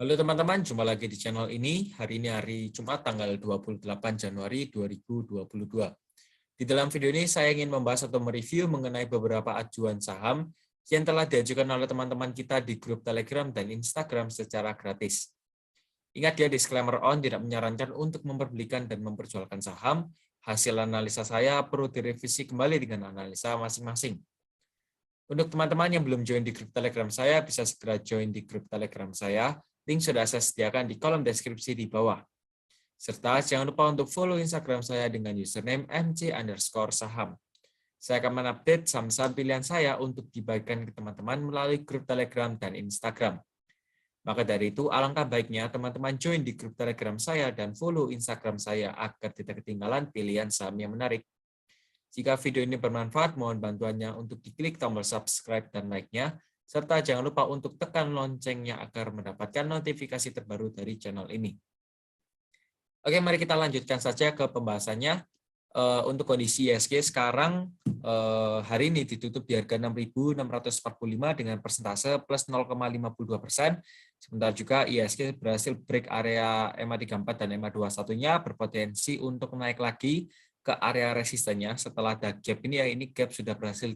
Halo teman-teman, jumpa lagi di channel ini. Hari ini hari Jumat tanggal 28 Januari 2022. Di dalam video ini saya ingin membahas atau mereview mengenai beberapa ajuan saham yang telah diajukan oleh teman-teman kita di grup Telegram dan Instagram secara gratis. Ingat ya, disclaimer on, tidak menyarankan untuk memperbelikan dan memperjualkan saham. Hasil analisa saya perlu direvisi kembali dengan analisa masing-masing. Untuk teman-teman yang belum join di grup Telegram saya, bisa segera join di grup Telegram saya. Link sudah saya sediakan di kolom deskripsi di bawah. Serta jangan lupa untuk follow Instagram saya dengan username mc_saham. Saya akan mengupdate saham-saham pilihan saya untuk dibagikan ke teman-teman melalui grup Telegram dan Instagram. Maka dari itu, alangkah baiknya teman-teman join di grup Telegram saya dan follow Instagram saya agar tidak ketinggalan pilihan saham yang menarik. Jika video ini bermanfaat, mohon bantuannya untuk diklik tombol subscribe dan like-nya, serta jangan lupa untuk tekan loncengnya agar mendapatkan notifikasi terbaru dari channel ini. Oke, mari kita lanjutkan saja ke pembahasannya. Untuk kondisi IHSG sekarang hari ini ditutup di harga 6.645 dengan persentase plus 0,52%. Sementara juga IHSG berhasil break area EMA34 dan EMA21-nya, berpotensi untuk naik lagi ke area resistennya setelah ada gap ini ya, ini gap sudah berhasil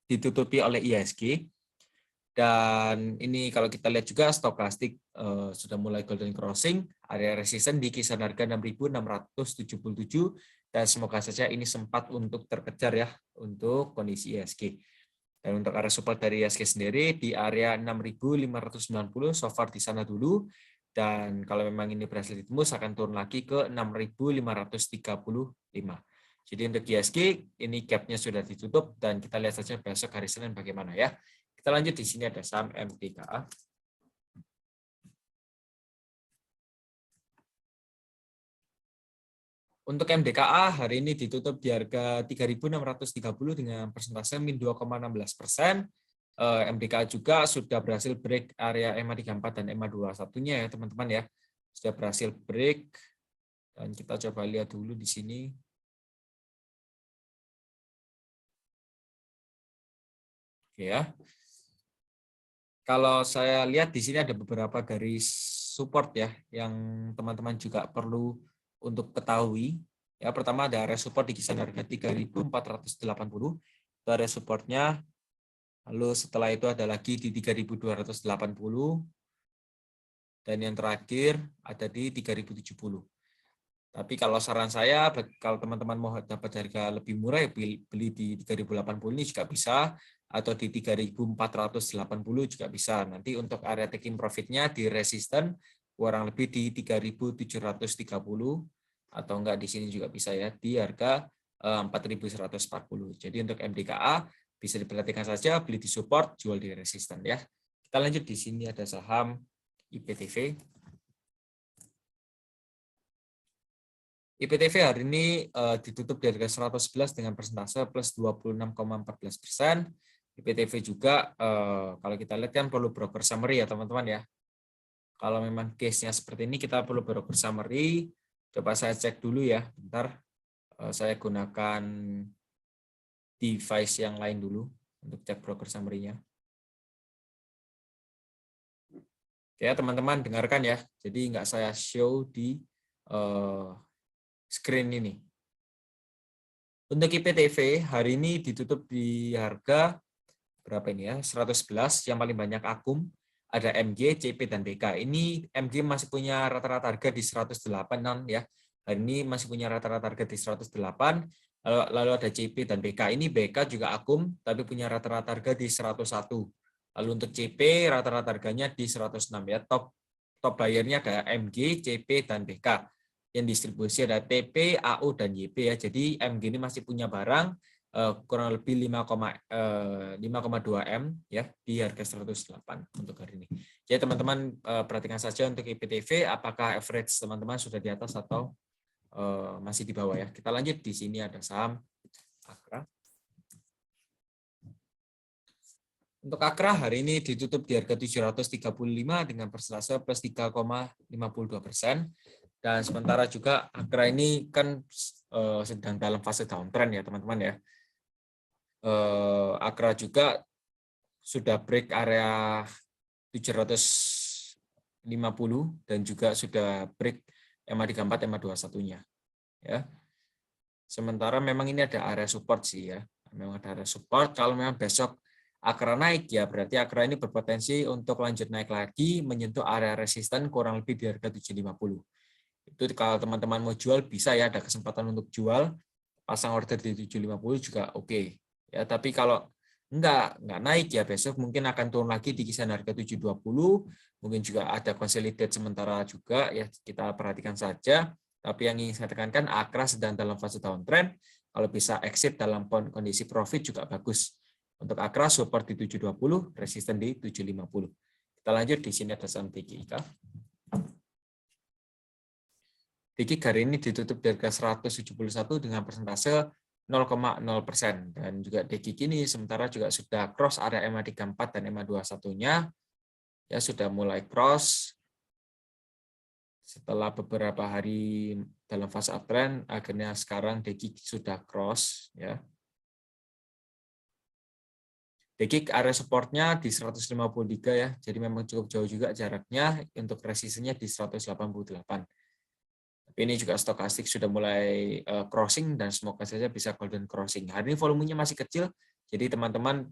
ditutupi oleh IHSG. Dan ini kalau kita lihat juga stokastik sudah mulai golden crossing, area resisten di kisaran harga 6.677 dan semoga saja ini sempat untuk terkejar ya untuk kondisi IHSG. Dan untuk area support dari IHSG sendiri di area 6.590, so far di sana dulu. Dan kalau memang ini berhasil ditembus akan turun lagi ke 6.535. Jadi untuk IHSG ini gapnya sudah ditutup dan kita lihat saja besok hari Senin bagaimana ya. Kita lanjut, di sini ada saham MDKA. Untuk MDKA hari ini ditutup di harga 3.630 dengan persentase min 2,16%. MDKA juga sudah berhasil break area EMA34 dan EMA21-nya ya teman-teman ya. Sudah berhasil break dan kita coba lihat dulu di sini. Oke ya. Kalau saya lihat di sini ada beberapa garis support ya yang teman-teman juga perlu untuk ketahui. Ya, pertama ada area support di kisaran harga 3.480. Itu area supportnya. Lalu setelah itu ada lagi di 3.280. Dan yang terakhir ada di 3.070. Tapi kalau saran saya, kalau teman-teman mau dapat harga lebih murah, ya beli di 3.080 ini juga bisa, atau di 3.480 juga bisa. Nanti untuk area taking profit-nya di resisten kurang lebih di 3.730, atau enggak di sini juga bisa ya, di harga 4.140. Jadi untuk MDKA bisa diperhatikan saja, beli di support, jual di resisten ya. Kita lanjut, di sini ada saham IPTV. IPTV hari ini ditutup di harga 111 dengan persentase plus 26,14%. IPTV juga kalau kita lihat kan perlu broker summary ya teman-teman ya. Kalau memang case-nya seperti ini kita perlu broker summary. Coba saya cek dulu ya, bentar. Saya gunakan device yang lain dulu untuk cek broker summary-nya. Ya teman-teman dengarkan ya. Jadi nggak saya show di screen ini. Untuk IPTV hari ini ditutup di harga berapa ini ya? 111, yang paling banyak akum. Ada MG, CP, dan BK. Ini MG masih punya rata-rata harga di 108 ya. Hari ini masih punya rata-rata harga di 108. Lalu ada CP dan BK. Ini BK juga akum, tapi punya rata-rata harga di 101. Lalu untuk CP rata-rata harganya di 106 ya. Top buyer-nya ada MG, CP, dan BK. Yang distribusi ada TP, AU, dan YP ya. Jadi MG ini masih punya barang kurang lebih 5,2 M ya di harga 108 untuk hari ini. Jadi teman-teman perhatikan saja untuk IPTV apakah average teman-teman sudah di atas atau masih di bawah ya. Kita lanjut, di sini ada saham Akra. Untuk Akra hari ini ditutup di harga 735 dengan persentase plus 3,52%. Dan sementara juga Akra ini kan sedang dalam fase downtrend ya teman-teman ya. Akra juga sudah break area 700 dan juga sudah break MA34, MA21-nya. Ya. Sementara memang ini ada area support sih ya. Memang ada area support. Kalau memang besok AKRA naik ya berarti AKRA ini berpotensi untuk lanjut naik lagi menyentuh area resisten kurang lebih di harga 750. Itu kalau teman-teman mau jual bisa ya, ada kesempatan untuk jual, pasang order di 750 juga oke. Ya, tapi kalau enggak naik ya besok mungkin akan turun lagi di kisaran harga 720, mungkin juga ada consolidate sementara juga ya, kita perhatikan saja. Tapi yang ingin saya tekankan AKRA sedang dalam fase downtrend, kalau bisa exit dalam kondisi profit juga bagus. Untuk AKRA support di 720, resisten di 750. Kita lanjut, di sini ada saham DGIK. DGIK hari ini ditutup di harga 171 dengan persentase 0,0%. Dan juga DGIK ini sementara juga sudah cross area MA34 dan MA21-nya. Ya, sudah mulai cross. Setelah beberapa hari dalam fase uptrend, akhirnya sekarang DGIK sudah cross. Ya. DGIK area supportnya di 153 ya, jadi memang cukup jauh juga jaraknya, untuk resistennya di 188. Tapi ini juga stokastik sudah mulai crossing dan semoga saja bisa golden crossing. Hari ini volumenya masih kecil, jadi teman-teman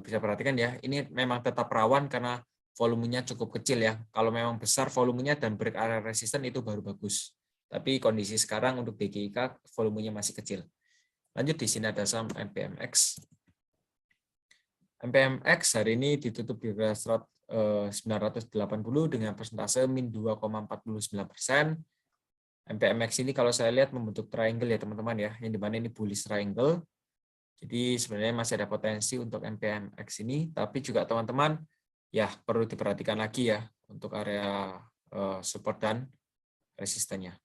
bisa perhatikan ya, ini memang tetap rawan karena volumenya cukup kecil ya. Kalau memang besar volumenya dan break area resisten itu baru bagus. Tapi kondisi sekarang untuk DGIK volumenya masih kecil. Lanjut, di sini ada saham MPMX. MPMX hari ini ditutup di harga 980 dengan persentase min 2,49%. MPMX ini kalau saya lihat membentuk triangle ya teman-teman ya, yang dimana ini bullish triangle. Jadi sebenarnya masih ada potensi untuk MPMX ini, tapi juga teman-teman ya perlu diperhatikan lagi ya untuk area support dan resistennya.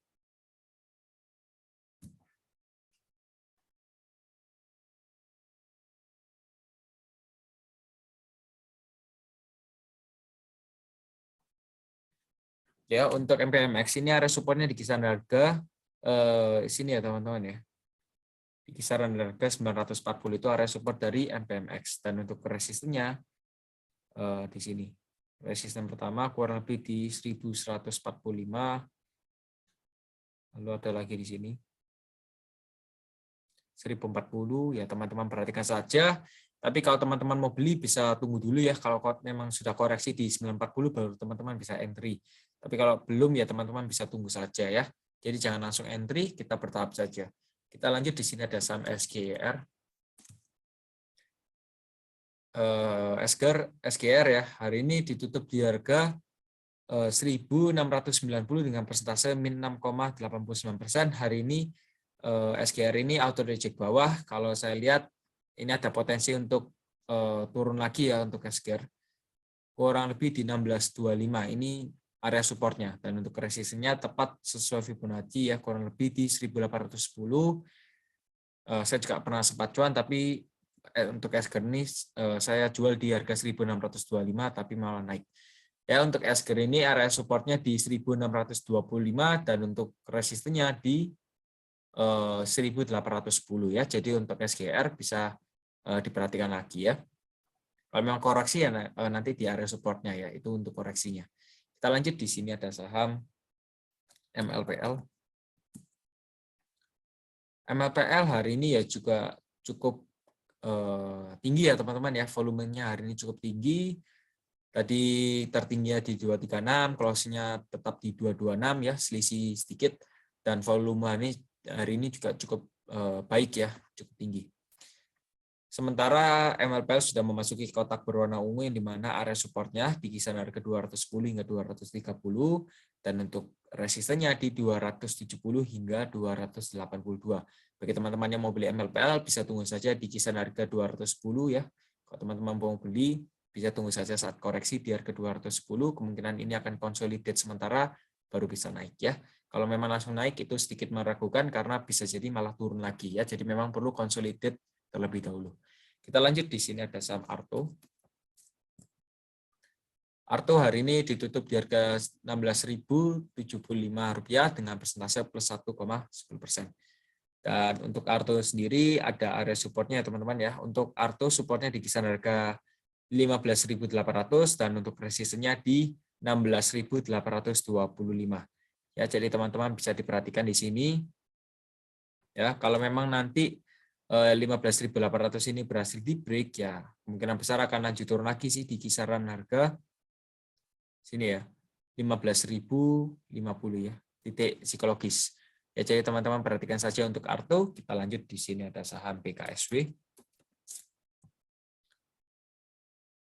Ya, untuk MPMX ini area supportnya di kisaran harga sini ya teman-teman ya. Di kisaran harga 940 itu area support dari MPMX, dan untuk resistennya di sini. Resisten pertama kurang lebih di 1145. Lalu ada lagi di sini 1040 ya, teman-teman perhatikan saja. Tapi kalau teman-teman mau beli bisa tunggu dulu ya, kalau memang sudah koreksi di 940 baru teman-teman bisa entry. Tapi kalau belum ya teman-teman bisa tunggu saja ya. Jadi jangan langsung entry, kita bertahap saja. Kita lanjut, di sini ada saham SGR. SGR ya, hari ini ditutup di harga 1.690 dengan persentase min 6,89%. Hari ini SGR ini auto reject bawah. Kalau saya lihat ini ada potensi untuk turun lagi ya untuk SGR. Kurang lebih di 1625. Ini area supportnya, dan untuk resistennya tepat sesuai Fibonacci ya, kurang lebih di 1810. Saya juga pernah sempat cuan, tapi untuk SGR ini saya jual di harga 1625 tapi malah naik. Ya, untuk SGR ini area supportnya di 1625 dan untuk resistennya di 1810 ya. Jadi untuk SGR bisa diperhatikan lagi ya. Kalau memang koreksi ya nanti di area supportnya ya, itu untuk koreksinya. Kita lanjut, di sini ada saham MLPL. MLPL hari ini ya juga cukup tinggi ya teman-teman ya, volumenya hari ini cukup tinggi. Tadi tertingginya di 236, close-nya tetap di 226 ya, selisih sedikit, dan volume hari ini juga cukup baik ya, cukup tinggi. Sementara MLPL sudah memasuki kotak berwarna ungu yang dimana area supportnya di kisaran harga 210 hingga 230, dan untuk resistennya di 270 hingga 282. Bagi teman-teman yang mau beli MLPL bisa tunggu saja di kisaran harga 210 ya. Kalau teman-teman mau beli bisa tunggu saja saat koreksi di harga 210, kemungkinan ini akan consolidate sementara baru bisa naik ya. Kalau memang langsung naik itu sedikit meragukan karena bisa jadi malah turun lagi ya. Jadi memang perlu consolidate terlebih dahulu. Kita lanjut, di sini ada saham Arto. Arto hari ini ditutup di harga Rp16.075 dengan persentase plus 1,10%. Dan untuk Arto sendiri ada area supportnya teman-teman ya. Untuk Arto supportnya di kisaran harga 15.800 dan untuk resistennya di 16.825. Ya, jadi teman-teman bisa diperhatikan di sini. Ya, kalau memang nanti 15.800 ini berhasil di break, ya kemungkinan besar akan lanjut turun lagi sih di kisaran harga sini ya, 15.050 ya, titik psikologis. Ya, jadi teman-teman perhatikan saja untuk Arto. Kita lanjut di sini ada saham BKSW.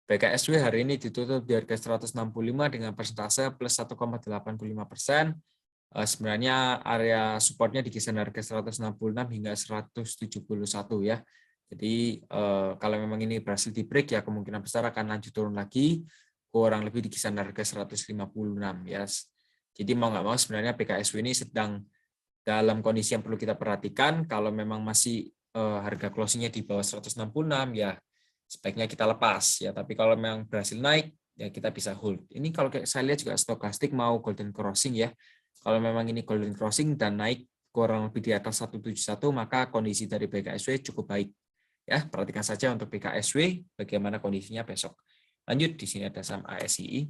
BKSW hari ini ditutup di harga 165 dengan persentase plus 1,85%. Sebenarnya area supportnya di kisaran harga 166 hingga 171 ya. Jadi kalau memang ini berhasil di break, ya kemungkinan besar akan lanjut turun lagi kurang lebih di kisaran harga 156 ya. Jadi mau nggak mau sebenarnya BKSW ini sedang dalam kondisi yang perlu kita perhatikan. Kalau memang masih harga closingnya di bawah 166 ya sebaiknya kita lepas ya. Tapi kalau memang berhasil naik ya kita bisa hold. Ini kalau saya lihat juga stokastik mau golden crossing ya. Kalau memang ini golden crossing dan naik kurang lebih di atas 171, maka kondisi dari BKSW cukup baik. Ya, perhatikan saja untuk BKSW bagaimana kondisinya besok. Lanjut, di sini ada saham ASII.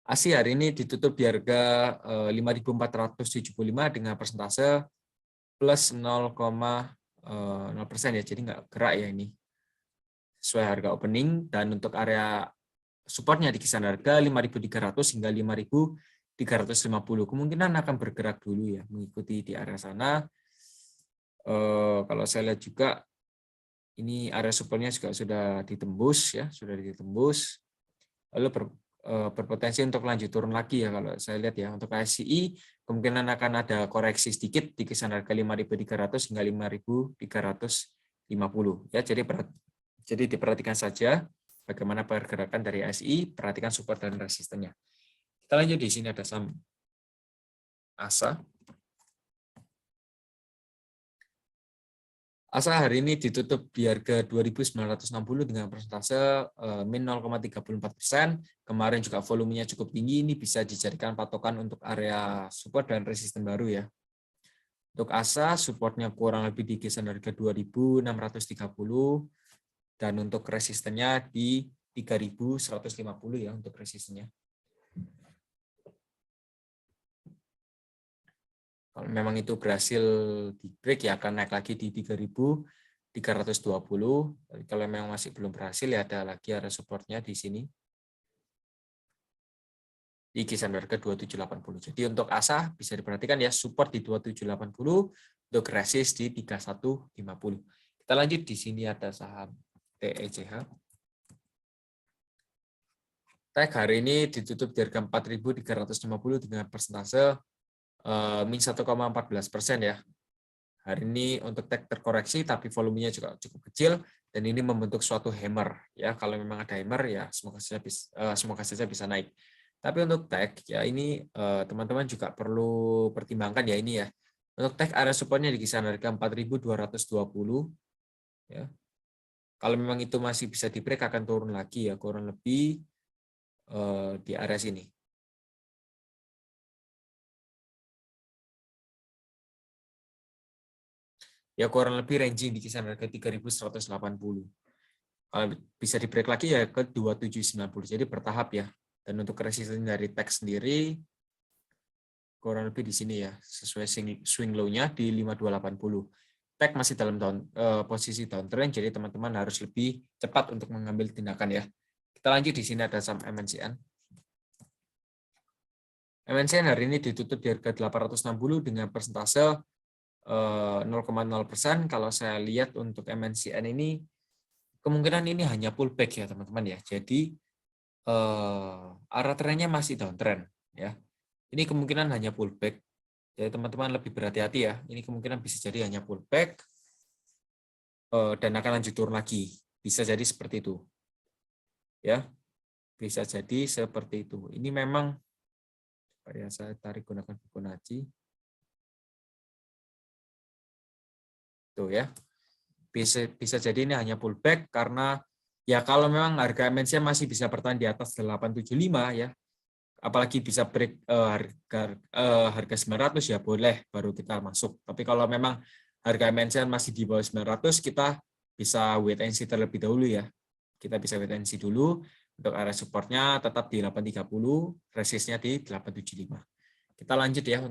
ASI hari ini ditutup di harga 5.475 dengan persentase plus 0,0% ya, jadi nggak gerak ya ini. Sesuai harga opening, dan untuk area supportnya di kisaran harga 5.300 hingga 5.350. Kemungkinan akan bergerak dulu ya, mengikuti di area sana. Kalau saya lihat juga ini area supportnya juga sudah ditembus ya, sudah ditembus. Lalu berpotensi untuk lanjut turun lagi ya kalau saya lihat ya. Untuk ASI kemungkinan akan ada koreksi sedikit di kisaran harga 5.300 hingga 5.350 ya. Jadi diperhatikan saja bagaimana pergerakan dari ASI, perhatikan support dan resistennya. Kita lanjut, di sini ada saham ASA. ASA hari ini ditutup di harga 2.960 dengan persentase min 0,34%. Kemarin juga volumenya cukup tinggi, ini bisa dijadikan patokan untuk area support dan resisten baru ya. Untuk ASA supportnya kurang lebih di kisaran harga 2.630 dan untuk resistennya di 3.150 ya untuk resistennya. Kalau memang itu berhasil di break ya akan naik lagi di 3.320. Kalau memang masih belum berhasil ya ada lagi area supportnya di sini di kisaran harga 2780. Jadi untuk ASA bisa diperhatikan ya, support di 2780, untuk resist di 3150. Kita lanjut, di sini ada saham TECH. TECH hari ini ditutup di harga 4.350 dengan persentase min 1,14% ya. Hari ini untuk TECH terkoreksi, tapi volumenya juga cukup kecil, dan ini membentuk suatu hammer ya. Kalau memang ada hammer ya semoga saja bisa naik. Tapi untuk TECH ya ini teman-teman juga perlu pertimbangkan ya ini ya. Untuk TECH area supportnya di kisaran harga 4.220 ya. Kalau memang itu masih bisa di break akan turun lagi ya, kurang lebih di area sini. Ya kurang lebih ranging di kisaran harga 3.180. Kalau bisa di break lagi ya ke 2790. Jadi bertahap ya. Dan untuk resisten dari TECH sendiri kurang lebih di sini ya, sesuai swing low-nya di 5280. TECH masih dalam posisi downtrend, jadi teman-teman harus lebih cepat untuk mengambil tindakan ya. Kita lanjut, di sini ada saham MNCN. MNCN hari ini ditutup di harga 860 dengan persentase 0,0%. Kalau saya lihat untuk MNCN ini kemungkinan ini hanya pullback ya teman-teman ya. Jadi arah trennya masih downtrend ya. Ini kemungkinan hanya pullback. Jadi teman-teman lebih berhati-hati ya. Ini kemungkinan bisa jadi hanya pullback dan akan lanjut turun lagi. Bisa jadi seperti itu. Ya. Bisa jadi seperti itu. Ini memang ya, saya tarik gunakan Fibonacci. Tuh ya. Bisa jadi ini hanya pullback karena ya kalau memang harga MNCN masih bisa bertahan di atas 875 ya. Apalagi bisa break harga 900 ya boleh baru kita masuk. Tapi kalau memang harga MNCN masih di bawah 900 kita bisa wait and see terlebih dahulu ya. Kita bisa wait and see dulu. Untuk area supportnya tetap di 830, resistnya di 875. Kita lanjut ya,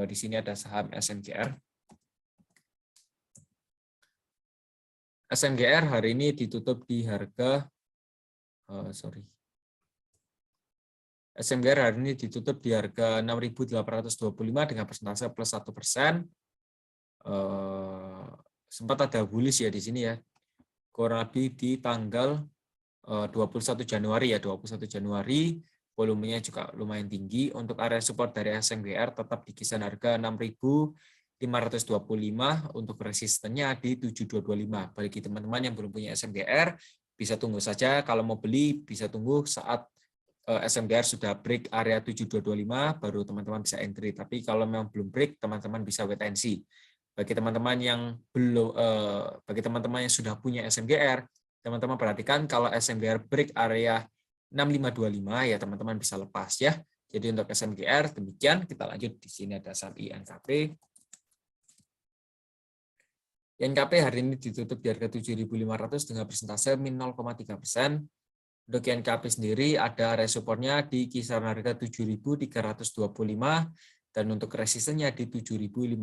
di sini ada saham SMGR. SMGR hari ini ditutup di harga, SMGR hari ini ditutup di harga 6.825 dengan persentase plus 1%. Sempat ada bullish ya di sini ya, kurang lebih di tanggal 21 Januari ya, 21 Januari volumenya juga lumayan tinggi. Untuk area support dari SMGR tetap di kisaran harga 6.525, untuk resistennya di 7.225. Bagi teman-teman yang belum punya SMGR bisa tunggu saja, kalau mau beli bisa tunggu saat SMGR sudah break area 7.225 baru teman-teman bisa entry. Tapi kalau memang belum break, teman-teman bisa wait and see. Bagi teman-teman yang belum, bagi teman-teman yang sudah punya SMGR, teman-teman perhatikan kalau SMGR break area 6525 ya teman-teman bisa lepas ya. Jadi untuk SMGR demikian. Kita lanjut, di sini ada saham INKP. INKP hari ini ditutup di harga 7.500 dengan persentase min 0,3%. Untuk INKP sendiri ada area supportnya di kisaran harga 7.325 dan untuk resistennya di 7.550.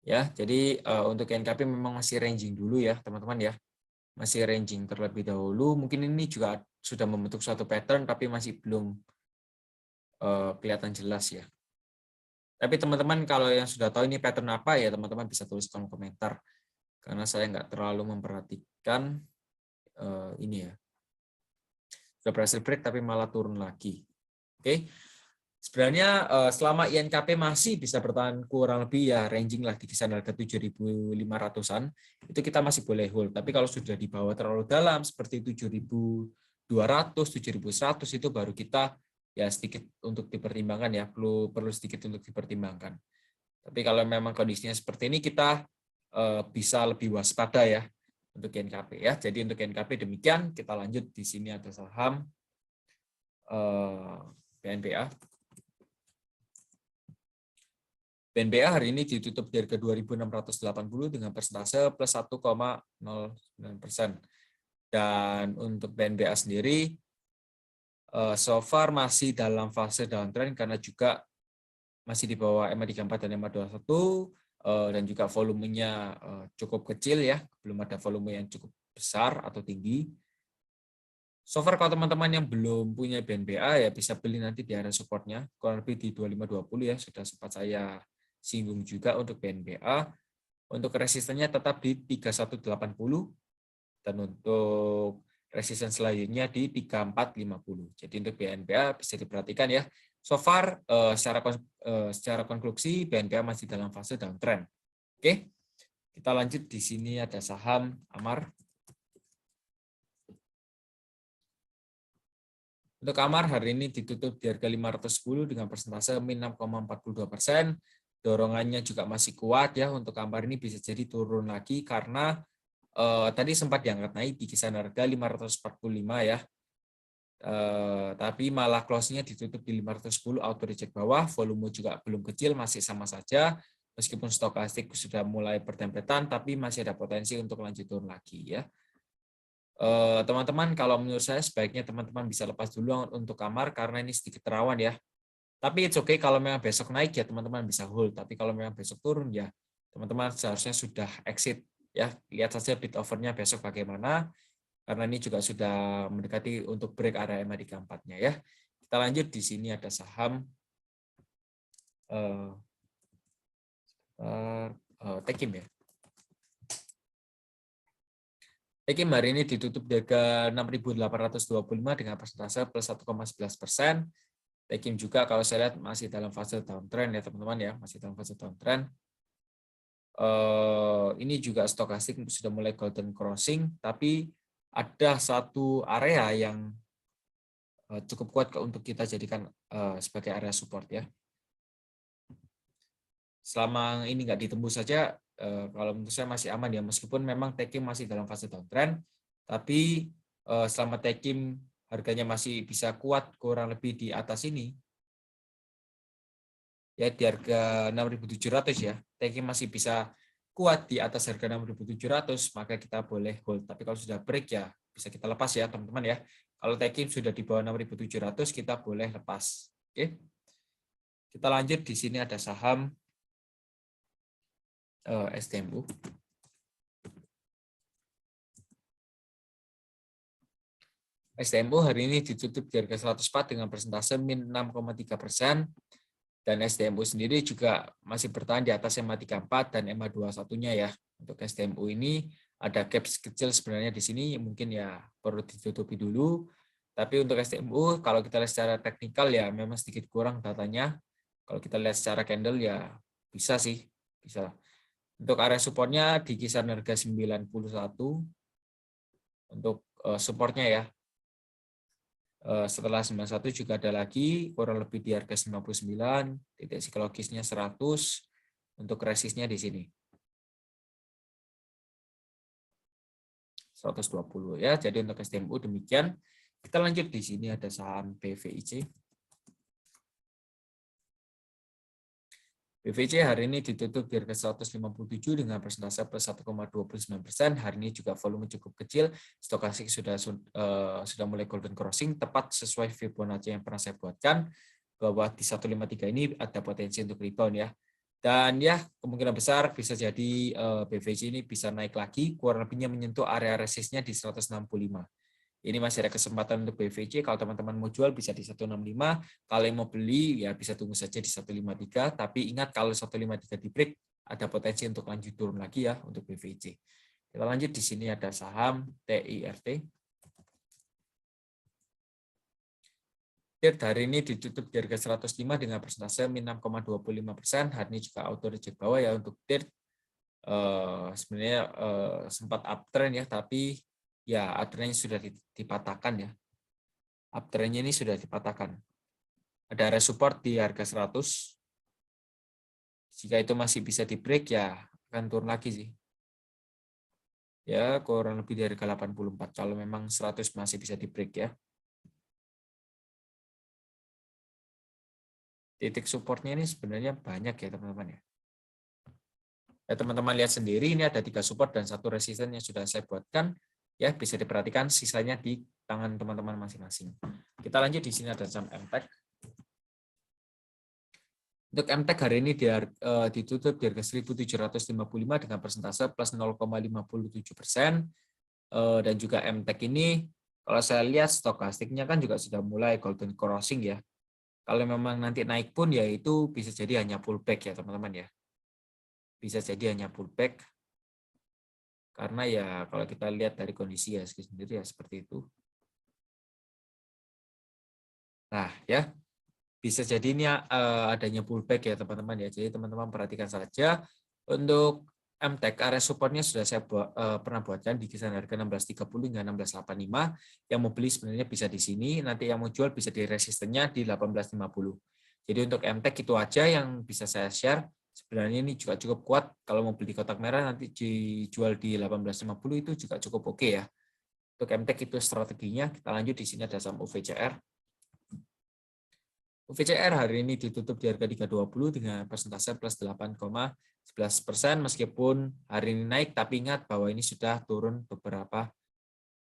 Ya, jadi untuk INKP memang masih ranging dulu ya, teman-teman ya. Masih ranging terlebih dahulu. Mungkin ini juga sudah membentuk suatu pattern tapi masih belum kelihatan jelas ya. Tapi teman-teman kalau yang sudah tahu ini pattern apa ya, teman-teman bisa tulis kolom komentar. Karena saya nggak terlalu memperhatikan ini ya. Sudah berhasil break tapi malah turun lagi. Oke. Sebenarnya selama INKP masih bisa bertahan kurang lebih ya ranging lah di kisaran harga 7.500-an, itu kita masih boleh hold. Tapi kalau sudah di bawah terlalu dalam seperti 7.200, 7.100 itu baru kita ya sedikit untuk dipertimbangkan ya, perlu sedikit untuk dipertimbangkan. Tapi kalau memang kondisinya seperti ini kita bisa lebih waspada ya untuk INKP ya. Jadi untuk INKP demikian. Kita lanjut, di sini ada saham BNPA. BNPA hari ini ditutup di harga 2.680 dengan persentase plus 1,09%. Dan untuk BNPA sendiri so far masih dalam fase downtrend karena juga masih di bawah MA34 dan MA21 dan juga volumenya cukup kecil ya, belum ada volume yang cukup besar atau tinggi. So far kalau teman-teman yang belum punya BNPA ya bisa beli nanti di area supportnya kurang lebih di 2520 ya, sudah sempat saya singgung juga untuk BNPA. Untuk resistennya tetap di 3180 dan untuk resisten selanjutnya di 3450. Jadi untuk BNPA bisa diperhatikan ya. So far secara konklusi BNPA masih dalam fase downtrend. Oke. Kita lanjut, di sini ada saham Amar. Untuk Amar hari ini ditutup di harga 510 dengan persentase min 6,42%. Dorongannya juga masih kuat ya, untuk Amar ini bisa jadi turun lagi karena tadi sempat diangkat naik di kisaran harga 545 ya. Tapi malah close-nya ditutup di 510, auto reject bawah, volume juga belum kecil, masih sama saja. Meskipun stokastik sudah mulai bertempetan, tapi masih ada potensi untuk lanjut turun lagi ya. Teman-teman, kalau menurut saya sebaiknya teman-teman bisa lepas dulu untuk Amar karena ini sedikit rawan ya. Tapi it's okay kalau memang besok naik ya teman-teman bisa hold. Tapi kalau memang besok turun ya teman-teman seharusnya sudah exit ya. Lihat saja bid offer-nya besok bagaimana. Karena ini juga sudah mendekati untuk break area MA34-nya ya. Kita lanjut, di sini ada saham Tekim ya. Tekim hari ini ditutup di harga 6.825 dengan persentase plus 1,11%. Tekim juga kalau saya lihat masih dalam fase downtrend ya teman-teman ya, masih dalam fase downtrend. Ini juga stokastik sudah mulai golden crossing, tapi ada satu area yang cukup kuat untuk kita jadikan sebagai area support ya. Selama ini nggak ditembus saja, kalau menurut saya masih aman ya, meskipun memang Tekim masih dalam fase downtrend, tapi selama Tekim harganya masih bisa kuat kurang lebih di atas ini, ya di harga 6.700 ya, Tekim masih bisa kuat di atas harga 6.700, maka kita boleh hold. Tapi kalau sudah break ya bisa kita lepas ya teman-teman ya. Kalau taking sudah di bawah 6.700 kita boleh lepas. Oke. Kita lanjut, di sini ada saham STMU. STMU hari ini ditutup di harga 104 dengan persentase min 6,3%, dan STMU sendiri juga masih bertahan di atas EMA 34 dan EMA 21-nya ya. Untuk STMU ini ada gaps kecil sebenarnya di sini, mungkin ya perlu ditutupi dulu. Tapi untuk STMU kalau kita lihat secara teknikal ya memang sedikit kurang datanya. Kalau kita lihat secara candle ya bisa sih, bisa. Untuk area supportnya di kisaran harga 91 untuk supportnya ya. Setelah 91 juga ada lagi kurang lebih di harga 99, titik psikologisnya 100, untuk resistnya di sini 120 ya. Jadi untuk STMU demikian. Kita lanjut, di sini ada saham BVIC. BVIC hari ini ditutup di harga 157 dengan persentase plus 1,29%. Hari ini juga volume cukup kecil. Stokastik sudah mulai golden crossing, tepat sesuai Fibonacci yang pernah saya buatkan bahwa di 153 ini ada potensi untuk rebound ya. Dan ya kemungkinan besar bisa jadi BVIC ini bisa naik lagi, kurang lebihnya menyentuh area resistnya di 165. Ini masih ada kesempatan untuk BVIC. Kalau teman-teman mau jual bisa di 165. Kalau mau beli ya bisa tunggu saja di 153. Tapi ingat kalau 153 di break ada potensi untuk lanjut turun lagi ya untuk BVIC. Kita lanjut, di sini ada saham TIRT. TIRT hari ini ditutup di harga 105 dengan persentase min 6,25%. Hari ini juga auto reject bawah ya untuk TIRT. Sebenarnya sempat uptrend ya, tapi ya uptrendnya sudah dipatahkan ya. Uptrendnya ini sudah dipatahkan. Ada area support di harga 100. Jika itu masih bisa di break ya akan turun lagi sih. Ya kurang lebih dari harga 84 kalau memang 100 masih bisa di break ya. Titik supportnya ini sebenarnya banyak ya teman-teman ya. Ya teman-teman lihat sendiri, ini ada 3 support dan 1 resisten yang sudah saya buatkan. Ya, bisa diperhatikan, sisanya di tangan teman-teman masing-masing. Kita lanjut, di sini ada saham MTEK. Untuk MTEK hari ini ditutup di harga 1.755 dengan persentase plus 0,57%. Dan juga MTEK ini, kalau saya lihat stokastiknya kan juga sudah mulai golden crossing ya. Kalau memang nanti naik pun ya itu bisa jadi hanya pullback ya teman-teman ya. Bisa jadi hanya pullback. Karena ya kalau kita lihat dari kondisi ya sendiri ya seperti itu. Nah ya, bisa jadi ini adanya pullback ya teman-teman ya. Jadi teman-teman perhatikan saja. Untuk MTEK area supportnya sudah saya pernah buatkan di kisaran harga 16.30 hingga 16.85. Yang mau beli sebenarnya bisa di sini. Nanti yang mau jual bisa di resistennya di 18.50. Jadi untuk MTEK itu aja yang bisa saya share. Sebenarnya ini juga cukup kuat. Kalau mau beli kotak merah nanti dijual di 18.50 itu juga cukup oke ya. Untuk MTEK itu strateginya. Kita lanjut, di sini ada saham UVCR. UVCR hari ini ditutup di harga 320 dengan persentase plus 8,11%. Meskipun hari ini naik, tapi ingat bahwa ini sudah turun beberapa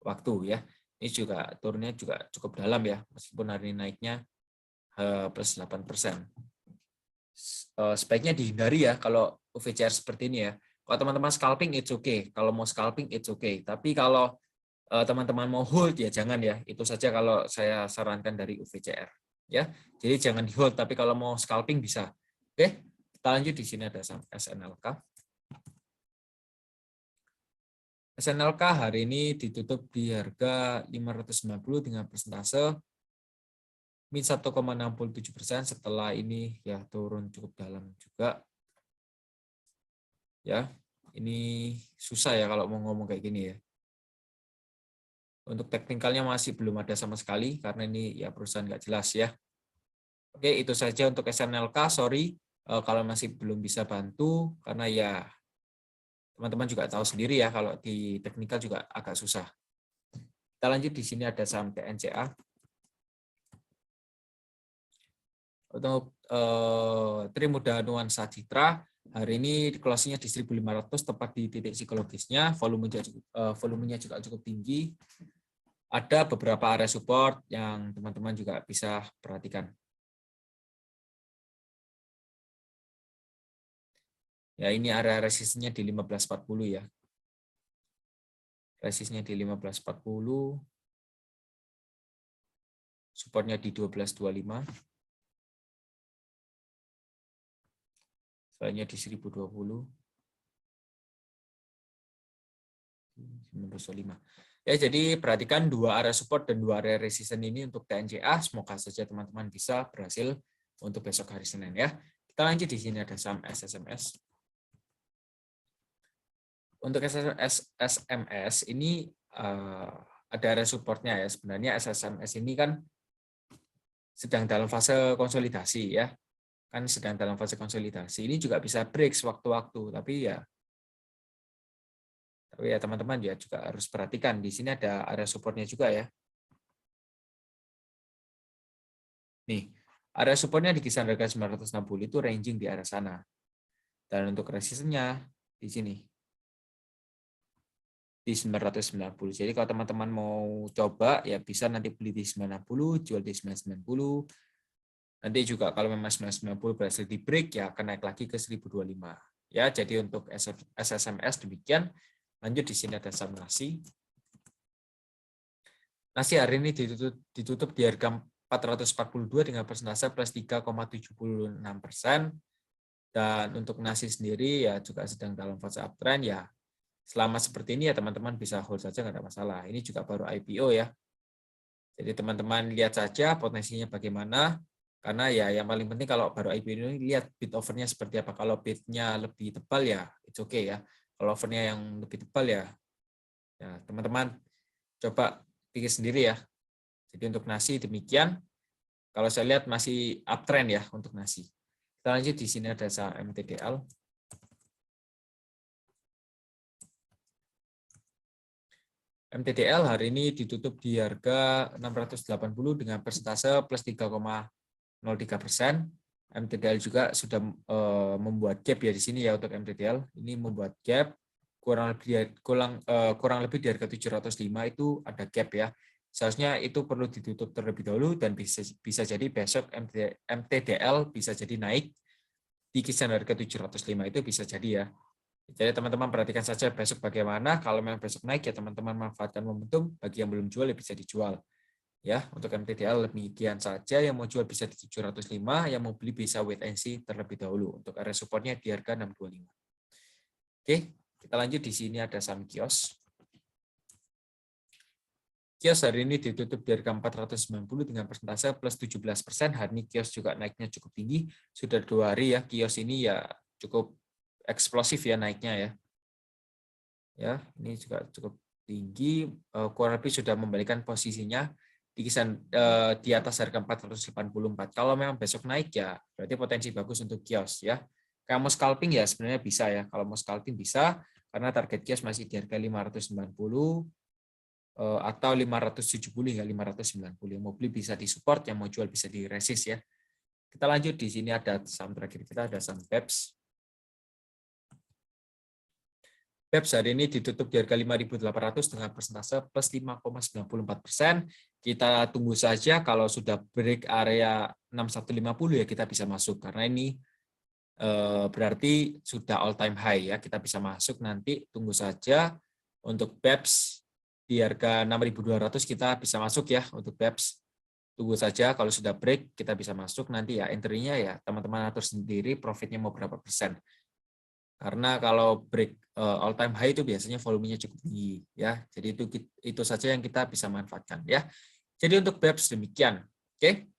waktu ya. Ini juga turunnya juga cukup dalam ya, meskipun hari ini naiknya plus 8%. Sebaiknya dihindari ya kalau UVCR seperti ini ya. Kalau teman-teman scalping it's okay, kalau mau scalping it's okay. Tapi kalau teman-teman mau hold ya jangan ya. Itu saja kalau saya sarankan dari UVCR ya. Jadi jangan di hold, tapi kalau mau scalping bisa. Oke, kita lanjut, di sini ada SNLK. SNLK hari ini ditutup di harga 590 dengan persentase min 1,67%. Setelah ini ya turun cukup dalam juga. Ya, ini susah ya kalau mau ngomong kayak gini ya. Untuk teknikalnya masih belum ada sama sekali karena ini ya perusahaan nggak jelas ya. Oke, itu saja untuk SNLK. Sorry kalau masih belum bisa bantu karena ya teman-teman juga tahu sendiri ya kalau di teknikal juga agak susah. Kita lanjut, di sini ada saham TNCA. Untuk Trimuda Nuansa Citra Hari ini closing-nya di 1.500 tepat di titik psikologisnya, volumenya juga cukup tinggi. Ada beberapa area support yang teman-teman juga bisa perhatikan. Ya, ini area resistnya di 1540 ya. Resistnya di 1540. Supportnya di 1225. Selanjutnya di 1020. 905. Ya, jadi perhatikan dua area support dan dua area resisten ini untuk TNCA. Semoga saja teman-teman bisa berhasil untuk besok hari Senin ya. Kita lanjut, di sini ada saham SSMS. Untuk SSMS ini ada area supportnya ya. Sebenarnya SSMS ini kan sedang dalam fase konsolidasi ya. Kan sedang dalam fase konsolidasi. Ini juga bisa break sewaktu-waktu, tapi ya teman-teman ya juga harus perhatikan, di sini ada area supportnya juga ya. Nih, area supportnya di kisaran harga 960 itu ranging di area sana. Dan untuk resistennya di sini di 990. Jadi kalau teman-teman mau coba ya bisa nanti beli di 960, jual di 990. Nanti juga kalau memang 990 berhasil di break ya akan naik lagi ke 1025. Ya, jadi untuk SSMS demikian. Lanjut, di sini ada saham Nasi. Nasi hari ini ditutup di harga 442 dengan persentase plus 3,76%. Dan untuk Nasi sendiri ya juga sedang dalam fase uptrend ya. Selama seperti ini ya teman-teman bisa hold saja, nggak ada masalah. Ini juga baru IPO ya. Jadi teman-teman lihat saja potensinya bagaimana. Karena ya yang paling penting kalau baru IPO ini lihat bid offer-nya seperti apa. Kalau bid-nya lebih tebal ya it's okay ya. Kalau offer-nya yang lebih tebal ya teman-teman coba pikir sendiri ya. Jadi untuk Nasi demikian. Kalau saya lihat masih uptrend ya untuk Nasi. Kita lanjut, di sini ada saham MTDL. MTDL hari ini ditutup di harga 680 dengan persentase plus 3,03%. MTDL juga sudah membuat gap ya di sini ya untuk MTDL. Ini membuat gap kurang lebih di harga 705 itu ada gap ya. Seharusnya itu perlu ditutup terlebih dahulu dan bisa jadi besok MTDL bisa jadi naik di kisaran harga 705 itu bisa jadi ya. Jadi teman-teman perhatikan saja besok bagaimana. Kalau memang besok naik ya teman-teman manfaatkan momentum. Bagi yang belum jual ya bisa dijual. Ya, untuk MTDL demikian saja. Yang mau jual bisa di 705, yang mau beli bisa wait and see terlebih dahulu. Untuk area supportnya di harga 625. Oke, kita lanjut, di sini ada saham Kios. Kios hari ini ditutup di harga 490 dengan persentase plus 17%. Hari ini Kios juga naiknya cukup tinggi. Sudah 2 hari ya Kios ini ya cukup eksplosif ya naiknya ya. Ya, ini juga cukup tinggi. Kurang lebih sudah membalikan posisinya di kisaran di atas harga 484. Kalau memang besok naik ya berarti potensi bagus untuk Kios ya. Kalau mau scalping ya sebenarnya bisa ya. Kalau mau scalping bisa karena target Kios masih di harga 590 atau 570 hingga 590. Yang mau beli bisa di support, yang mau jual bisa di resist ya. Kita lanjut, di sini ada saham terakhir kita, ada saham BEPS. BEPS hari ini ditutup di harga 5.800 dengan persentase plus 5,94%. Kita tunggu saja kalau sudah break area 6150 ya kita bisa masuk karena ini berarti sudah all time high ya, kita bisa masuk nanti. Tunggu saja untuk BEPS di harga 6.200 kita bisa masuk ya untuk BEPS. Tunggu saja kalau sudah break kita bisa masuk nanti ya, entry-nya ya teman-teman atur sendiri profitnya mau berapa persen. Karena kalau break all time high itu biasanya volumenya cukup tinggi ya. Jadi itu saja yang kita bisa manfaatkan ya. Jadi untuk BEPS demikian. Oke.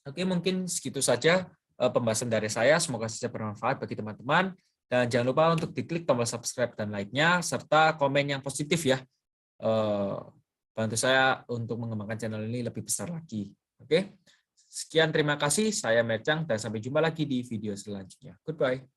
Oke, mungkin segitu saja pembahasan dari saya. Semoga saja bermanfaat bagi teman-teman. Dan jangan lupa untuk diklik tombol subscribe dan like-nya, serta komen yang positif ya. Bantu saya untuk mengembangkan channel ini lebih besar lagi. Oke. Sekian, terima kasih. Saya Mercang dan sampai jumpa lagi di video selanjutnya. Goodbye.